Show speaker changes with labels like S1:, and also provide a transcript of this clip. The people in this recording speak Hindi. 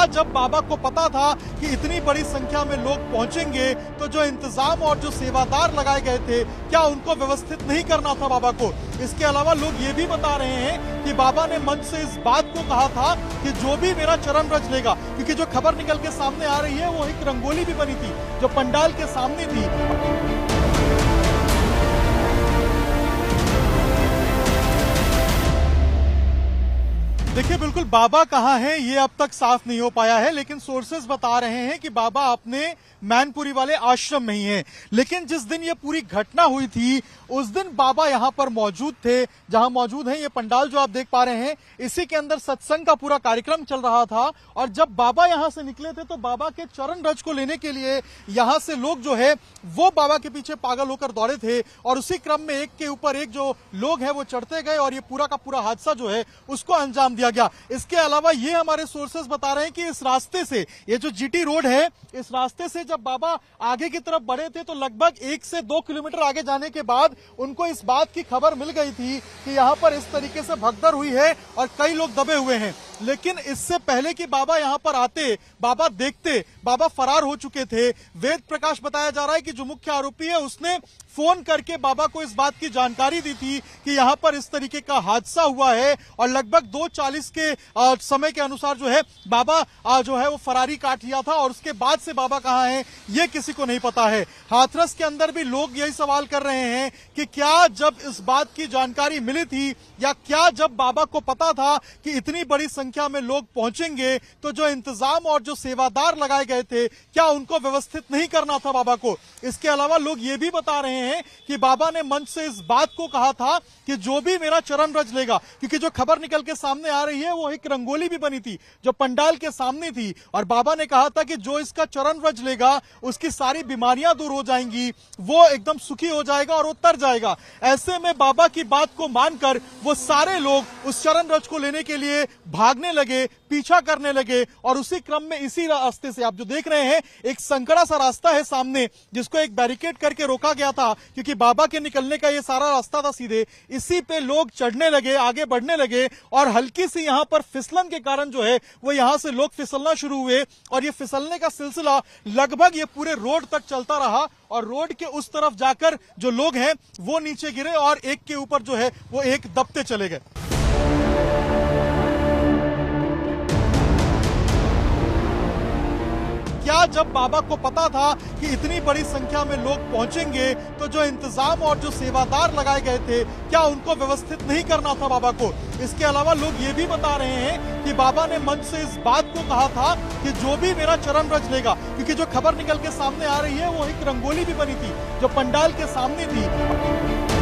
S1: क्या जब बाबा को पता था कि इतनी बड़ी संख्या में लोग पहुंचेंगे तो जो इंतजाम और जो सेवादार लगाए गए थे क्या उनको व्यवस्थित नहीं करना था बाबा को? इसके अलावा लोग ये भी बता रहे हैं कि बाबा ने मंच से इस बात को कहा था कि जो भी मेरा चरण रच लेगा, क्योंकि जो खबर निकल के सामने आ रही है वो एक रंगोली भी बनी थी जो पंडाल के सामने थी। देखिए, बिल्कुल बाबा कहाँ हैं ये अब तक साफ नहीं हो पाया है, लेकिन सोर्सेज बता रहे हैं कि बाबा अपने मैनपुरी वाले आश्रम में ही हैं। लेकिन जिस दिन ये पूरी घटना हुई थी उस दिन बाबा यहाँ पर मौजूद थे, जहां मौजूद हैं। ये पंडाल जो आप देख पा रहे हैं इसी के अंदर सत्संग का पूरा कार्यक्रम चल रहा था और जब बाबा यहाँ से निकले थे तो बाबा के चरण रज को लेने के लिए यहाँ से लोग जो है वो बाबा के पीछे पागल होकर दौड़े थे और उसी क्रम में एक के ऊपर एक जो लोग हैं वो चढ़ते गए और ये पूरा का पूरा हादसा जो है उसको अंजाम दिया गया। इसके अलावा ये हमारे सोर्सेज बता रहे हैं कि इस रास्ते से, ये जो जीटी रोड है, इस रास्ते से जब बाबा आगे की तरफ बढ़े थे तो लगभग 1 से 2 किलोमीटर आगे जाने के बाद उनको इस बात की खबर मिल गई थी कि यहाँ पर इस तरीके से भगदड़ हुई है और कई लोग दबे हुए हैं। लेकिन इससे पहले कि बाबा यहाँ पर आते, बाबा देखते, बाबा फरार हो चुके थे। वेद प्रकाश बताया जा रहा है कि जो मुख्य आरोपी है उसने फोन करके बाबा को इस बात की जानकारी दी थी कि यहाँ पर इस तरीके का हादसा हुआ है और लगभग 2:40 के समय के अनुसार जो है बाबा जो है वो फरारी काट लिया था और उसके बाद से बाबा कहाँ हैं ये किसी को नहीं पता है। हाथरस के अंदर भी लोग यही सवाल कर रहे हैं कि क्या जब इस बात की जानकारी मिली थी या क्या जब बाबा को पता था कि इतनी बड़ी संख्या में लोग पहुंचेंगे तो जो इंतजाम और जो सेवादार लगाए गए थे क्या उनको व्यवस्थित नहीं करना था बाबा को? इसके अलावा लोग ये भी बता रहे हैं कि बाबा ने मंच से इस बात को कहा था कि जो भी मेरा चरण रच लेगा, क्योंकि जो खबर निकल के सामने आ रही है वो एक रंगोली भी बनी थी जो पंडाल के सामने थी और बाबा ने कहा था कि जो इसका चरण रच लेगा उसकी सारी बीमारियां दूर हो जाएंगी, वो एकदम सुखी हो जाएगा और वो तर जाएगा। ऐसे में बाबा की बात को मानकर वो सारे लोग उस चरण रच को लेने के लिए भागने लगे, पीछा करने लगे और उसी क्रम में इसी रास्ते से आप जो देख रहे हैं एक संकरा सा रास्ता है सामने जिसको एक बैरिकेड करके रोका गया था क्योंकि बाबा के निकलने का ये सारा रास्ता था सीधे, इसी पे लोग चढ़ने लगे, आगे बढ़ने लगे और हल्की सी यहाँ पर फिसलन के कारण जो है वो यहाँ से लोग फिसलना शुरू हुए और ये फिसलने का सिलसिला लगभग ये पूरे रोड तक चलता रहा और रोड के उस तरफ जाकर जो लोग हैं वो नीचे गिरे और एक के ऊपर जो है वो एक दबते चले गए। क्या जब बाबा को पता था कि इतनी बड़ी संख्या में लोग पहुंचेंगे तो जो इंतजाम और जो सेवादार लगाए गए थे क्या उनको व्यवस्थित नहीं करना था बाबा को? इसके अलावा लोग ये भी बता रहे हैं कि बाबा ने मंच से इस बात को कहा था कि जो भी मेरा चरण रच लेगा, क्योंकि जो खबर निकल के सामने आ रही है वो एक रंगोली भी बनी थी जो पंडाल के सामने थी।